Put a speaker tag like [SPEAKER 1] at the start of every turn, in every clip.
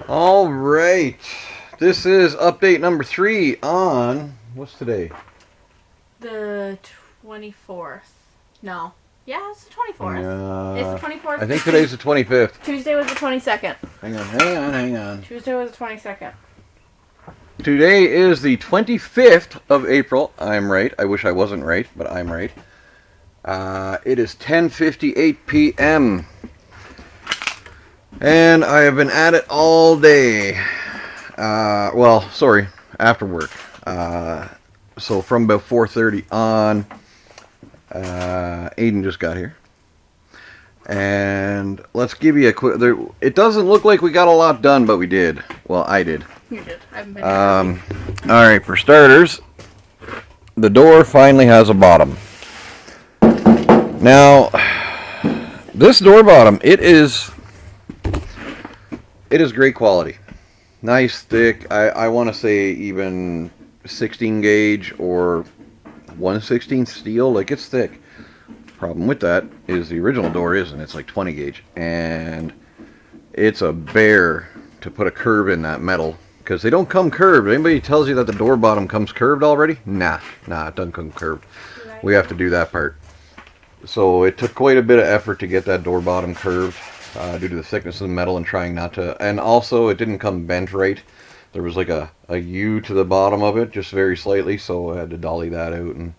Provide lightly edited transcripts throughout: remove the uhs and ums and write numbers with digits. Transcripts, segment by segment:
[SPEAKER 1] All right. This is update number 3 on what's today?
[SPEAKER 2] The 24th. No. Yeah, it's the 24th. It's the 24th.
[SPEAKER 1] I think today's the 25th.
[SPEAKER 2] Tuesday was the 22nd.
[SPEAKER 1] Hang on.
[SPEAKER 2] Tuesday was the 22nd.
[SPEAKER 1] Today is the 25th of April. I'm right. I wish I wasn't right, but I'm right. It is 10:58 p.m. And I have been at it all day. Well, sorry, after work. So from about 4:30 on, Aiden just got here. And let's give you a quick... It doesn't look like we got a lot done, but we did. Well, I did.
[SPEAKER 2] You did. I haven't been
[SPEAKER 1] Alright, for starters, the door finally has a bottom. Now, this door bottom, it is great quality. Nice, thick, I want to say even 16 gauge or 1/16 steel, like it's thick. Problem with that is the original door isn't, it's like 20 gauge, and it's a bear to put a curve in that metal, because they don't come curved. Anybody tells you that the door bottom comes curved already? Nah, it doesn't come curved. We have to do that part. So it took quite a bit of effort to get that door bottom curved, due to the thickness of the metal and trying not to, and also it didn't come bent right. There was like a U to the bottom of it, just very slightly, so I had to dolly that out. And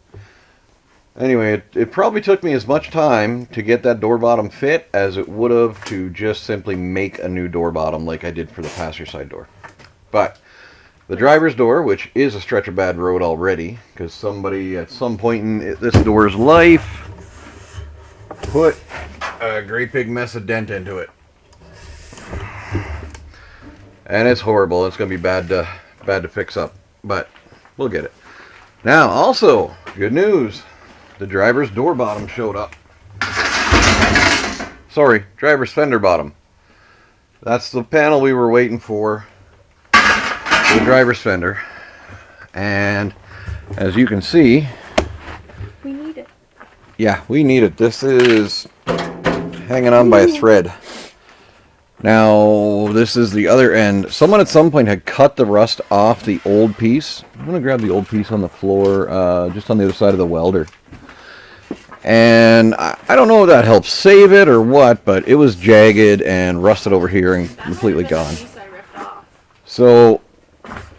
[SPEAKER 1] anyway, it probably took me as much time to get that door bottom fit as it would have to just simply make a new door bottom like I did for the passenger side door. But the driver's door, which is a stretch of bad road already, because somebody at some point in this door's life put a great big mess of dent into it. And it's horrible. It's going to be bad to fix up, but we'll get it. Now, also, good news. The driver's door bottom showed up. Sorry, driver's fender bottom. That's the panel we were waiting for. The driver's fender. And as you can see,
[SPEAKER 2] we need it.
[SPEAKER 1] Yeah, we need it. This is hanging on by a thread. Now, this is the other end. Someone at some point had cut the rust off the old piece. I'm going to grab the old piece on the floor, just on the other side of the welder. And I don't know if that helps save it or what, but it was jagged and rusted over here and completely gone. So,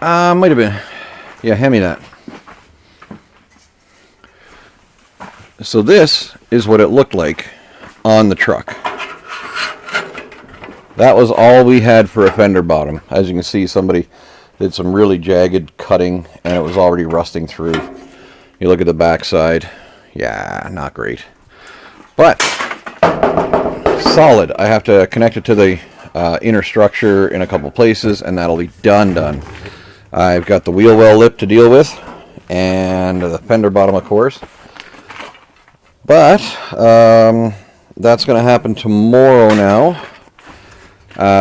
[SPEAKER 1] might have been. Yeah, hand me that. So this is what it looked like on the truck. That was all we had for a fender bottom. As you can see, somebody did some really jagged cutting and it was already rusting through. You look at the back side. Yeah, not great. But solid. I have to connect it to the inner structure in a couple places and that'll be done. I've got the wheel well lip to deal with and the fender bottom, of course. But that's going to happen tomorrow now.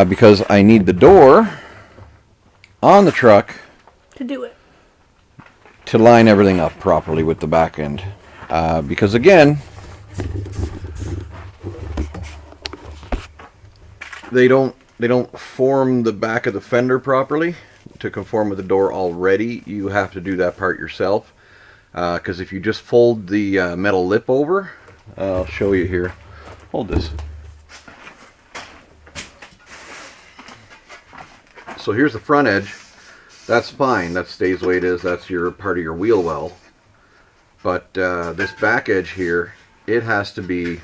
[SPEAKER 1] Because I need the door on the truck
[SPEAKER 2] to do it,
[SPEAKER 1] to line everything up properly with the back end. Because again, they don't form the back of the fender properly to conform with the door already. You have to do that part yourself. Because if you just fold the metal lip over, I'll show you here. Hold this. So here's the front edge. That's fine. That stays the way it is. That's your part of your wheel well. But this back edge here, it has to be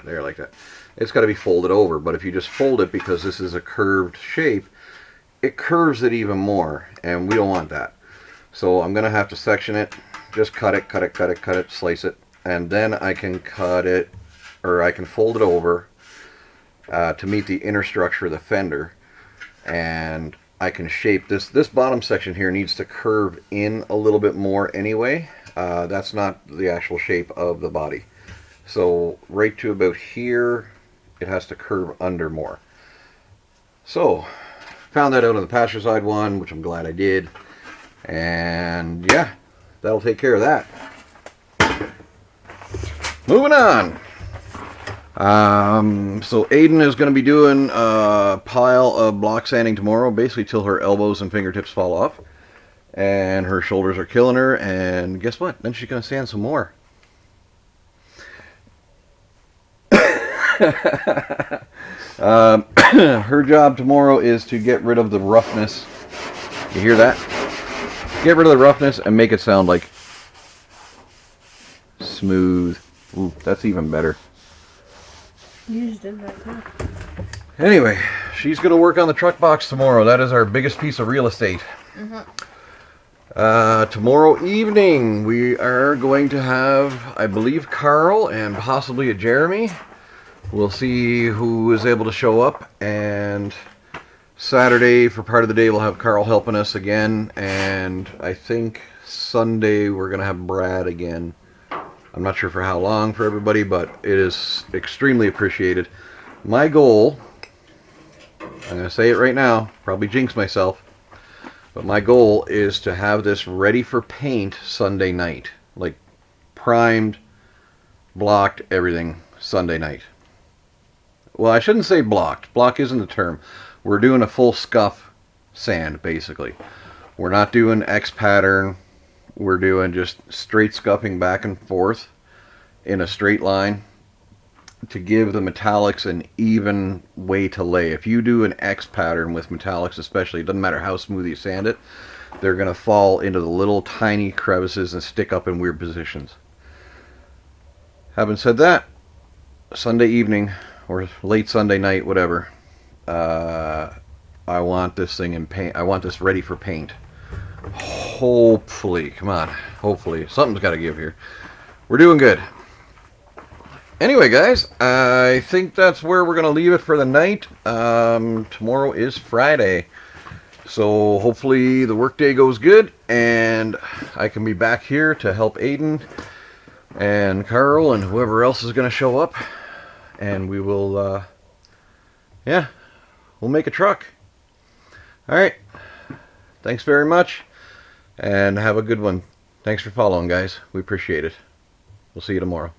[SPEAKER 1] there like that. It's got to be folded over. But if you just fold it, because this is a curved shape, it curves it even more, and we don't want that. So I'm going to have to section it. Just cut it, slice it, and then I can cut it, or I can fold it over to meet the inner structure of the fender. And I can shape this. This bottom section here needs to curve in a little bit more anyway. That's not the actual shape of the body. So right to about here, it has to curve under more. So found that out on the passenger side one, which I'm glad I did. And yeah, that'll take care of that. Moving on. So Aiden is going to be doing a pile of block sanding tomorrow, basically till her elbows and fingertips fall off. And her shoulders are killing her, and guess what? Then she's going to sand some more. Her job tomorrow is to get rid of the roughness. You hear that? Get rid of the roughness and make it sound like smooth. Ooh, that's even better.
[SPEAKER 2] You just did that too.
[SPEAKER 1] Anyway, she's going to work on the truck box tomorrow. That is our biggest piece of real estate. Tomorrow evening, we are going to have, I believe, Carl and possibly a Jeremy. We'll see who is able to show up. And Saturday, for part of the day, we'll have Carl helping us again. And I think Sunday, we're going to have Brad again. I'm not sure for how long for everybody, but it is extremely appreciated. My goal, I'm going to say it right now, probably jinx myself, but my goal is to have this ready for paint Sunday night. Like primed, blocked, everything Sunday night. Well, I shouldn't say blocked. Block isn't the term. We're doing a full scuff sand, basically. We're not doing X pattern. We're doing just straight scuffing back and forth in a straight line to give the metallics an even way to lay. If you do an X pattern with metallics especially, it doesn't matter how smooth you sand it, they're going to fall into the little tiny crevices and stick up in weird positions. Having said that, Sunday evening or late Sunday night, whatever, I want this thing in paint. I want this ready for paint. Hopefully, come on, hopefully. Something's got to give here. We're doing good. Anyway, guys, I think that's where we're going to leave it for the night. Tomorrow is Friday. So hopefully the workday goes good and I can be back here to help Aiden and Carl and whoever else is going to show up. And we will, yeah, we'll make a truck. All right. Thanks very much. And have a good one. Thanks for following, guys. We appreciate it. We'll see you tomorrow.